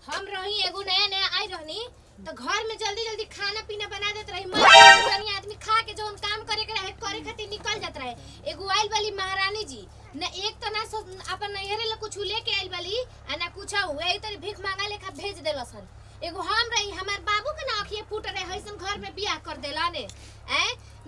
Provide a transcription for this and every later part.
हम रही एगो नया नया आई रहनी तो घर में जल्दी जल्दी खाना पीना बना देत रही। पुरानी आदमी खा के जोन काम करे के रहे करे खातिर निकल जात रहे। एगो आइल वाली महारानी जी न एक तो ना अपन नैहरे ले कुछ लेके आइल वाली आ ना कुछ हुए तरी भीख मांगा लेखा भेज देलसन। एगो हम रही हमार बाबू के ना आँखिए फूट रहे हइसन घर में बियाह कर देला ने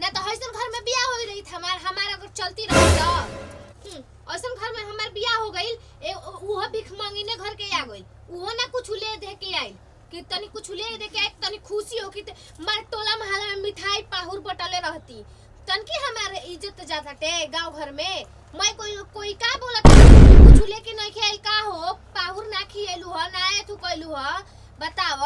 ना तो हइसन घर में बियाह हो रही हमार अगर चलती रही तो ऐसन घर में हमार बियाह हो गई। उहो भीख मांगिने घर के आ गई। उहो ना कुछ ले दे के आई कि तनी कुछ ले दे के आई तनी खुशी हो कि मार टोला मोहल्ला में मिठाई पाहुर बटले रहती तनकी हमारे इज्जत जाता टे गांव घर में। मैं कोई का बोलत कुछ लेके नहीं खेल का हो पाहुर ना खिएलू ह ना तू कहलू ह बताव।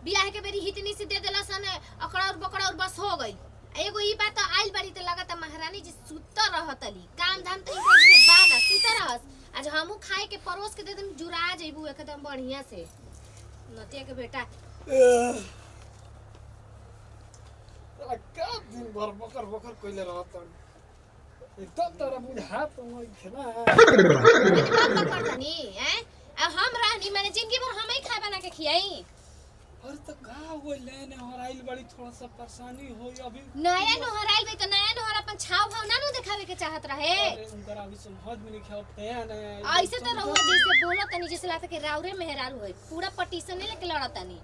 बियाह के बेरी हितनी से दे देला सन अकड़ा और बकड़ा और बस हो गई। एगो ई बात आइल बारी त लगता महारानी जी सुत रहतली काम धाम त इनके बाना सुत रहस। आज हमहू खाए के परोस के दे देम जुरा जइबू एकदम बढ़िया से नतिया के बेटा। का दिन भर बकर बकर कइले रहतन एकदम तरह बुझात नहीं खेला करतनी हम रहनी माने जिंदगी भर हम ही खा बना के खियाई। और तो का हो लेने हराइल बड़ी थोड़ा सा परेशानी होई अभी नया नहराइल बे तो नया नहर अपन छाव भाव ना नु दिखावे के चाहत रहे। अरे उनकर अभी समझ में नहीं खेलते हैं ना ऐसे तो रहुआ जैसे बोलो तनी जैसे लागत के राउरे मेहरारू होई पूरा पटीशन लेके लड़तनी।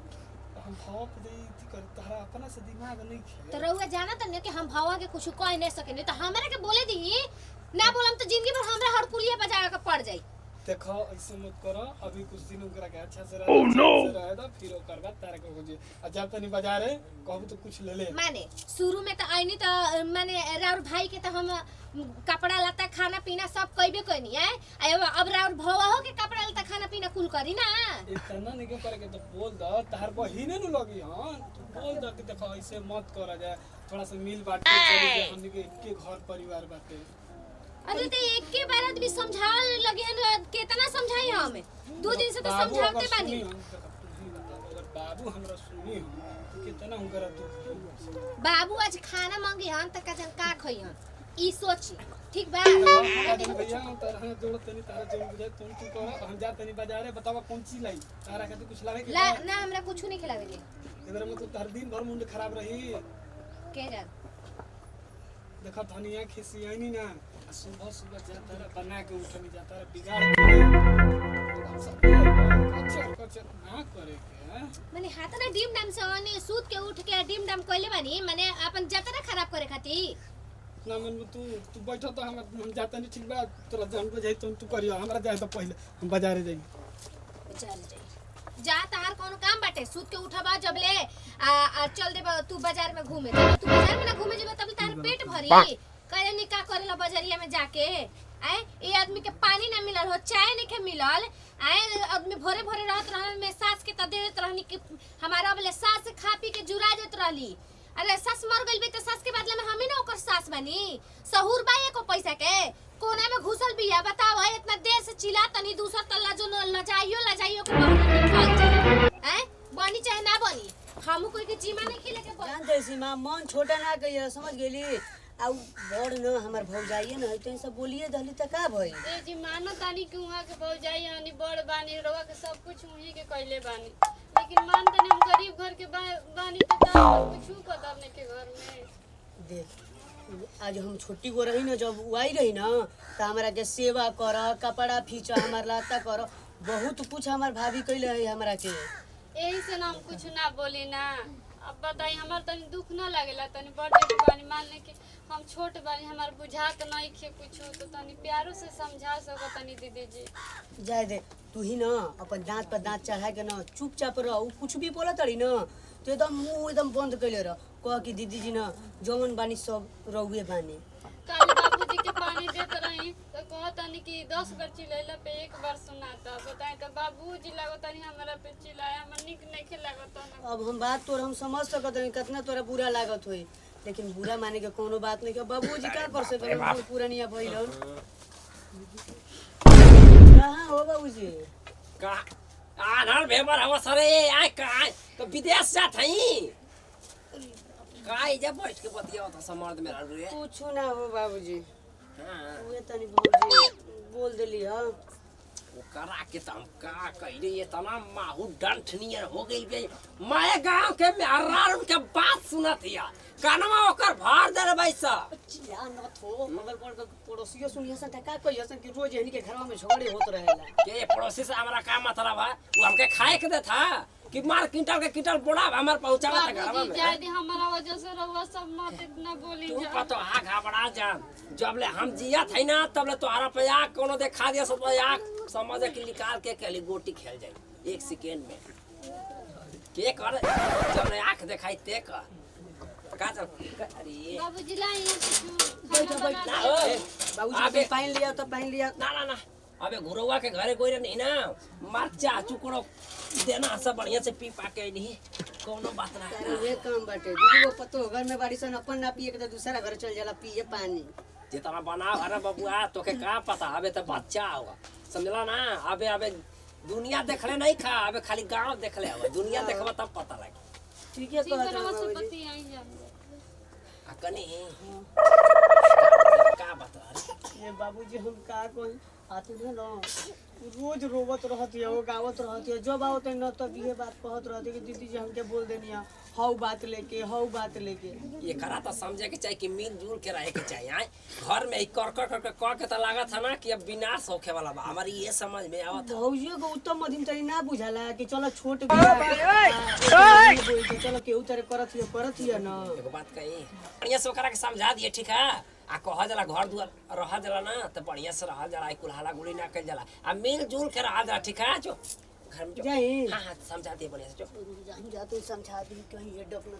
हम भाव दे कर तारा अपना से दिमाग नहीं खेल तो रहुआ जाना तनी कि हम भावा के कुछ कह नहीं सके नहीं तो हमरा के बोले दी ना बोलम तो जिंदगी भर हमरा हड़कुलिया बजावे के पड़ जाई। देखो ऐसे मत करो अभी कुछ दिन उनकरा के अच्छा से रहे तो फिर ओकर बाद तारा के हो जे जब तनी बाजारे कहबू तो कुछ ले ले। माने शुरू में तो आईनी तो माने राउर भाई के तो हम कपड़ा लता खाना पीना सब कइबे कइनी अब राउर भवा हो के कपड़ा लता खाना पीना कुल करी ना। इतना नहीं क्यों करे के तो बोल द तार बहिने नु लगी हां तू बोल द कि देखो ऐसे मत करा जाए थोड़ा सा मिल बांट के चली के हमनी के इनके घर परिवार बाटे। अरे तो एक के बार आदमी समझावे लगे हैं कितना समझाई हमें 2 दिन से तो समझाते बानी। अगर बाबू हमरा सुनी तो कितना उनकरा दुख बाबू आज खाना मांगे हन त का जन का खई हन ई सोची ठीक बा। भैया तारा जोड़ तनी तारा जोड़ बुझाए तुम तू कर हम जा तनी बाजारे बतावा कौन चीज लाई तारा के कुछ लावे के ना हमरा कुछ नहीं खिलावे के इधर मतलब तार दिन भर मुंड खराब रही के जान देखा धनिया खिसियानी ना सुबह सुबह जाता रहा बना के उठनी जाता रहा बिगाड़ के ना करे के माने हाथ ना डीम डाम से ओनी सूत के उठ के डीम डाम कइले बानी माने अपन जतरा खराब करे खातिर ना मन तू बैठो तो हम जाता नहीं ठीक बा तोरा जान को जाई तू करियो हमरा जाए तो पहले हम बाजारे जाई जा तार कोनो काम बाटे सूत के उठबा जब ले चल दे तू बाजार में घूमे तू बाजार में ना घूमे जेबे तब तार पेट भरी करे नि का करेला बाजारिया में जाके ए आदमी के पानी ना मिलल हो चाय नहीं के मिलल आदमी भोरे भोरे रहत रहन में सास के त देत रहनी कि हमारा बोले सास से खा पी के जुरा देत रहली। अरे सास मर गइल बे त सास के बदला में हम ही ना ओकर सास बनी सहूर बाई को पैसा के कोना में घुसल बिया बताओ इतना देर से चिल्ला तनी दूसरा तल्ला जो लजाइयो के निकाल जाए बनी चाहे ना बनी हम कोई के जीमा नहीं खिले के जान जैसी मां मन छोटा ना कहिए समझ गेली आ बड़ न हमर भौजाई न है तो सब बोलिए दहली त का भई ए जी मानो तानी कि वहां के भौजाई हनी बड़ बानी रोवा के सब कुछ वही के कइले बानी लेकिन मान तनी हम गरीब घर के बानी त का कुछ पता नहीं के घर में देख आज हम छोटी को रही न जब वो आई रही न त हमरा के सेवा कर कपड़ा फीचा हमर लाता कर बहुत कुछ हमर भाभी कइले है हमरा के यही से ना हम कुछ ना बोली ना। अब बताई हमार तनी दुख ना लागेला तनी बर्थडे बानी मानने के हम छोट बानी हमार बुझात नहीं खे कुछ तो तनी प्यारो से समझा सको तनी दीदी जी जाए दे तू ही न अपन दांत पर दांत चढ़ा के न चुपचाप रह कुछ भी बोला तड़ी न तो एकदम मुंह एकदम बंद कइले रह कह कि दीदी जी न जौन बानी सब रहुए बानी। कल बाबूजी के पानी देत रही तो कहतनी कि 10 बार चिल्लाइला पे एक बार सुनाता बताई तो बाबूजी लागतनी हमरा पे चिल्लाया हम निक नहीं लागत ना। अब हम बात तोर हम समझ सकत हई कितना तोरा बुरा लागत होई लेकिन बुरा माने के कोनो बात नहीं के बाबूजी का कर सके पूरा नहीं भइल कहां हो बाबूजी का आधार भेबर हम सरे आय का तो विदेश जात हई का इजा बैठ के बतिया त समर्थ मेरा रे कुछ ना हो बाबूजी हां उहे तनी बाबूजी बोल देली ह ओकरा के त हम का कइले इतना माहू डंठनियर हो गई बे। मैं गांव के मेहरारू के बात सुनत हिया कानवा ओकर भार दे बैसा। चिल्ला न थो मगर पड़ोसियो सुनिया सन का कहियो सन कि रोज हनी के घरवा में झगड़े होत रहेला। के पड़ोसी से हमरा का मतलब है? वो हमके खाए के दे था कि मार क्विंटल बोड़ा हमार पहुंचावा था घरवा बाबूजी में। जाय दे हमारा वजह से रउआ सब मत इतना बोली तू जा। पतो हा घबरा जा। जबले हम जिया थे ना तबले तोहरा पे आग कोनो देखा दिया सब आग समझ के निकाल के कली गोटी खेल जाई 1 सेकंड में। के कर जबले आंख दिखाई ते का चल अरे बाबूजी लाई बैठ बैठ ना हो। बाबूजी आगे। के पहन लिया तो पहन लिया। ना अबे गुरुआ के घरे कोई नहीं ना मरचा चुकड़ो देना सब बढ़िया से पी पा के नहीं कोनो बात ना। अरे वे काम बाटे दीदी वो पतो घर में बारिश न अपन ना पिए के तो दूसरा घर चल जाला पिए पानी। जितना बना अरे बबुआ तो के का पता अबे तो बच्चा होगा समझला ना। अबे दुनिया देखले नहीं खा अबे खाली गांव देखले हवा दुनिया देखबा तब पता लगे। ठीक है कहत रउआ से बाबूजी। पति आई जा। कनी का बता ये बाबूजी हम का कोई आते न लो रोज रोवत रहती है वो गावत रहती है जब आओ तो न तब ये बात कहत रहती है कि दीदी जी हमके बोल देनी है हौ बात लेके ये करा तो समझे के चाहिए कि मिलजुल के रहे के चाहिए। आए घर में कर कर के तो लागत है ना कि अब विनाश होखे वाला बा। हमारी ये समझ में आवत है। भौजी को उत्तम मध्यम तरी ना बुझाला कि चलो छोट बिया चलो केहू तरह करत हिय न। एगो बात कही बढ़िया से ओकरा के समझा दिए ठीक है। आ कह जाला घर दुआर रह जाला ना तो बढ़िया से रह जाला कुल्हाला गुली ना कल जाला आ मिलजुल के रह जाला ठीक है। जो घर में जो जाई हाँ समझा दिए बढ़िया से जो जा तू समझा दी कहीं ये डप न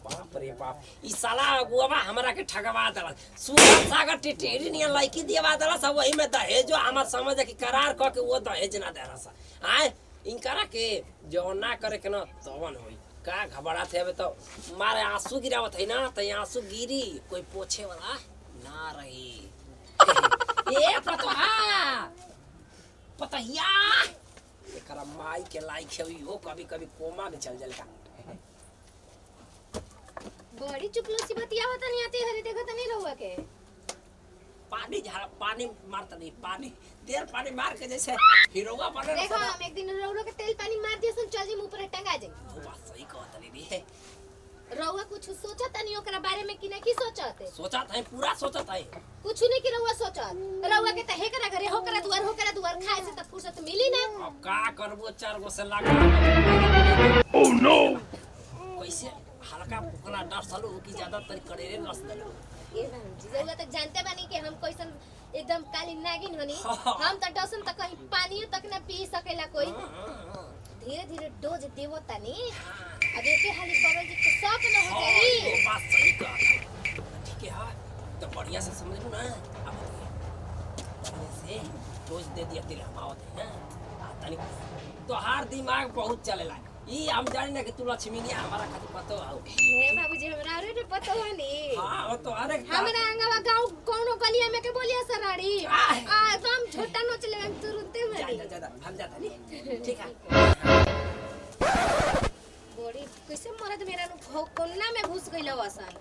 बाप रे बाप ई साला अगुआ हमरा के ठगवा देला सुगर सागर टिटेरी नियन लड़की दिवा देला सब वही में दहेज हमर समझ कि करार क के वो दहेज ना देला सा। आए इनकरा के जो ना करे के ना तवन होई का घबरा थे अबे तो मारे आंसू गिरावत है ना तो आंसू गिरी कोई पोछे वाला ना रही। ए पतहिया एकरा माई के लाइक है हो कभी कोमा में चल जलका। बड़ी चुपलूसी बतिया होता नहीं आती हरी देखो तनी रहुआ के पानी झाड़ा पानी मारता नहीं पानी देर पानी मार के जैसे हीरोगा बने देखो हम एक दिन रहुआ के तेल पानी मार दिया सुन चल जी मुंह पर टंगा जाए। वो बात सही कहत नहीं रे। रहुआ कुछ सोचा तनी ओकरा बारे में कि नहीं की सोचत सोचा था पूरा सोचा था कुछ नहीं कि रहुआ सोचत रहुआ के त हे करा घरे हो करा दुआर खाए से त फुर्सत मिली ना। अब का करबो 4 गो से लाग ओह नो कैसे हल्का फुकना डर सालो की ज्यादा तर करेरे रस दलो। ए भांजी रहुआ तक जानते बानी कि हम कैसन एकदम काली नागिन हनी हम त डसन त कहीं पानी तक ना पी सकेला कोई धीरे धीरे डोज देवो तनी अब एके हाली करल जी तो शौक न हो जाई। ये बात सही कहा ठीक है तो बढ़िया से समझ लो ना। अब बढ़िया से डोज दे दिया दिल हमावत है ना तनी तो हर दिमाग बहुत चलेला ई हम जानी ना कि तू लक्ष्मी नहीं हमारा खातिर पतो आओ हे बाबूजी हमरा रे पतो हनी हां वो तो अरे हमरा अंगवा गांव कोनो गलिया में के बोलिया सराड़ी आ एकदम छोटा नोच ले हम तुरंते मरी ज्यादा हम जाता नहीं ठीक है। बड़ी कैसे मरद मेरा नु कोन्ना में घुस गइल वसन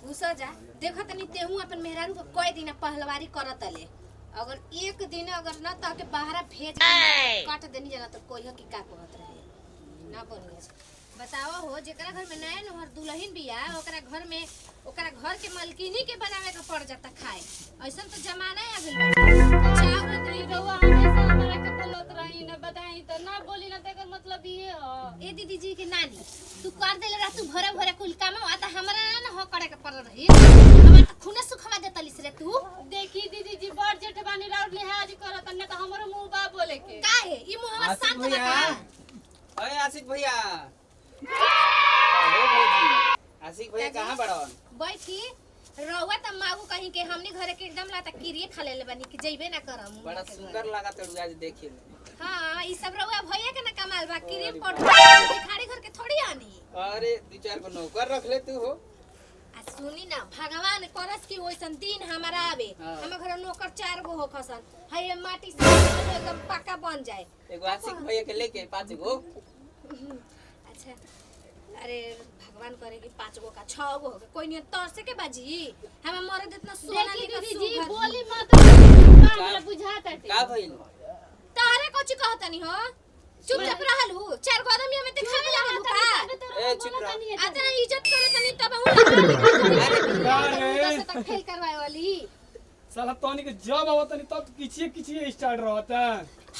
घुस जा देखत तनी तेहू अपन मेहरारू को कोई दिन पहलवारी करत ले अगर एक दिन अगर ना ताके बाहर भेज के काट देनी जना तो कोई की का कहत रहे ना बोलिए। बताओ हो जेकरा घर में नया नहर दुल्हन बिया ओकरा घर में ओकरा घर के मालकिनी के बनावे के पड़ जाता खाए ऐसा तो जमाना आ गइल चावल रउआ हमेशा हमरा के बोलत रही ना बताई त ना बोली ना तेकर मतलब ये ह। ए दीदी जी के नानी तू कर देले रह तू भरे भरे कुल काम आता हमरा ना हो करे के पड़ रही हमरा त खूने सुखवा देतलिस रे तू। देखी दीदी जी बड़ जेठ बानी राउर लिहाज करत न त हमरो मुंह बा बोले के काहे ई मुहवा शांत बा का। अरे आशिक भैया अरे भौजी आशिक भैया कहाँ बड़न? बैठी रहुआ त मागू कहीं के हमनी घरे के एकदम लाता किरिए खा लेले बानी कि जइबे ना करम। बड़ा सुंदर लगा तड़ू आज देखे में। हां ई सब रहुआ भैया के ना कमाल बा किरिए पट भिखारी घर के थोड़ी आनी। अरे 2-4 गो नौकर रख ले तू हो। आ सुनी ना भगवान करस कि ओइसन दिन हमारा आवे हम घर नौकर 4 गो हो खसन हई माटी से एकदम पक्का बन जाए। एगो आशिक भैया के लेके 5 गो। अच्छा अरे भगवान करे कि 5 गो का 6 गो हो कोई नहीं तरसे के बाजी हम मरद इतना सोना देखी लेकर दीदी जी सुघर बोली मत हमरा बुझाता है का भइल तारे कोची कहतनी हो चुपचाप रहलू 4 गो आदमी हमें दिखावे लागल का ए चुप रह आतना इज्जत करे तनी तब हम अरे तक फेल करवाए वाली साला तोनी के जब आवत नहीं तब किछिए स्टार्ट रहता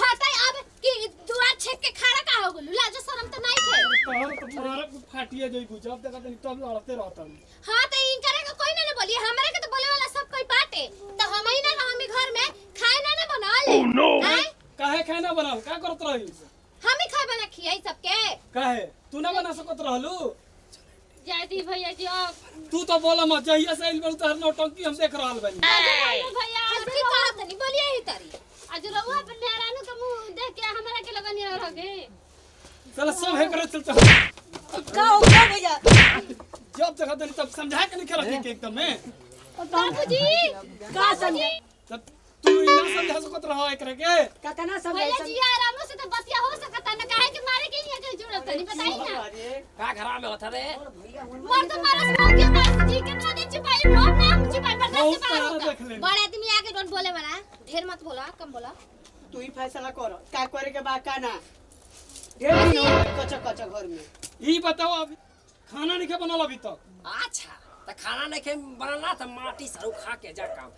हटाई अब कि दुआर छेक के खड़ा का हो गेलू लाज शरम त नहीं थे तोहर तो पुराना फाटिए जई जब देखत नहीं तब लड़ते रहता हां त इन करे के कोई ना बोली हमरे के तो बोले वाला सब कोई बाटे त हम ही ना हम घर में खाए ना बना ले ओह नो काहे खाना बनाओ का करत रही हम ही खाए बना खियाई सबके काहे तू ना बना सकत रहलू जाती भैया जी अब तू तो बोला मत जहिया से आइल बड़ तोहर नौटंकी हम देख रहल बानी भैया हम की कहत नहीं बोलिए ही तरी आज रउआ अपन नेरानू के मुंह देख के हमरा के लगन रह गए साला सब है करे चलता का हो गया भैया जब देखत नहीं तब समझा के नहीं खेला के एकदम में बाबूजी का समझे तब तू ना समझा सकत रहो एकरे के कतना समझे भैया जी आराम से तो बतिया हो सकता ना काहे के मारे के लिए के जरूरत नहीं बताई ना का घरा में होता रे मर तो मारस मर के मारस जी कितना दिन छिपाई बहुत ना छिपाई पर बहुत से तरह देख ले बड़ा आदमी आके डोंट बोले वाला ढेर मत बोला कम बोला तू ही फैसला कर का करे के बा का ना ढेर दिन हो कच्चा कच्चा घर में ई बताओ अभी खाना नहीं के बनल अभी तक अच्छा त खाना नहीं के बनला त माटी सरू खा के जा काम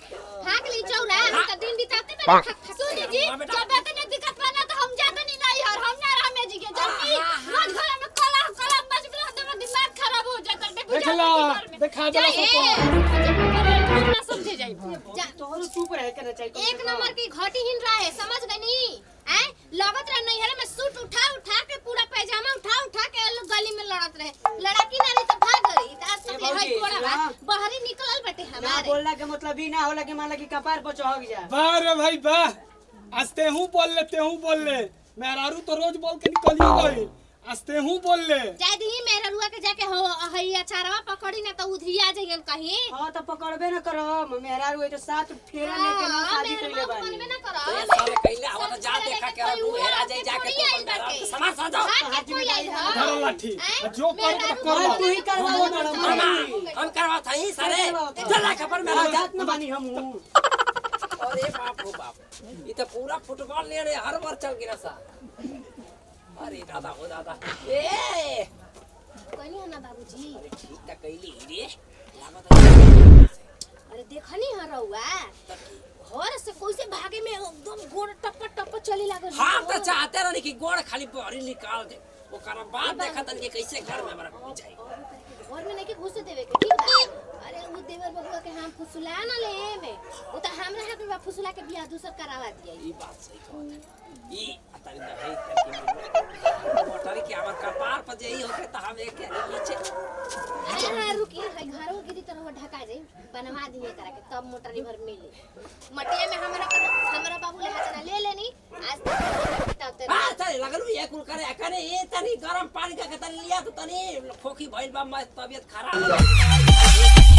भाग ली चौरा हम तो दिन बिताते में सुन जी जब बात ने दिक्कत बना तो हम जाते नहीं यार हम ना रह में जी के जल्दी रोज घर में कला कला बच में तो दिमाग खराब हो जाता है देखला देखा दे ना समझे जाई तोहरो चुप रहे के ना चाहिए एक नंबर की घाटीहीन रहा है समझ गनी हैं लगत रहे नैहर में सूट उठा के पूरा पैजामा उठा के गली में लड़त रहे लड़की ना रही तो भाग गई आज तक हई कोड़ा बाहर निकलल बेटे ना हमारे बोलना के मतलब ई ना होला कि मान ला कि कपार पर चढ़ जा वाह रे भाई वाह आज तेहू बोल ले मेहरारू तो रोज बोल के निकलियो गई आज तेहू बोल ले जाय दी मेरा रुआ के जाके हो हई अचारवा पकड़ी ना तो उधिया जइयन कहीं हां त पकड़बे न करम मेहरा रुए तो साथ फेरा लेके ना शादी कइले बानी मनबे ना करो तो ये सारे कइले हवा त जा देखा के तू हेरा जाई जाके तो बंदा के समाज सा जाओ हाथ कोई आई हो धर लाठी जो कर तो कर हां तू ही करवा हम करवा थई सारे जला खबर मेरा जात न बानी हम अरे बाप रे बाप ये तो पूरा फुटबॉल ले रे हर बार चल गिरा सा अरे दादा ओ दादा ए कनी है ना बाबूजी अरे ठीक त कइली रे लागत अरे देखनी है रउआ घर से कोई से भागे में एकदम गोड़ टप चली लागल हां त चाहते रहनी कि गोड़ खाली बहरी निकाल दे ओकरा बाद देखत कि कैसे घर में हमरा घुस जाई घर में नहीं के घुस देवे के ठीक बा अरे वो देवर बबुआ के हम फुसला ना ले में वो त हमरा हाथ में फुसला के बियाह दूसर करावा दिया ई बात सही कहत ई अतरी द है करके मोटर के हमर कपार पर जे ई होके त हम एक नीचे अरे रुकी है घरों गिरी तरह ढका जाई बनवा दिए करा के तब मोटरी भर मिली मटिया में हमरा बाबू ले हाथ ना ले लेनी आज तक हां चल लगलू ये कुल करे ए तनी गरम पानी का के तनी लिया तो तनी खोखी भइल बा मैं तबीयत खराब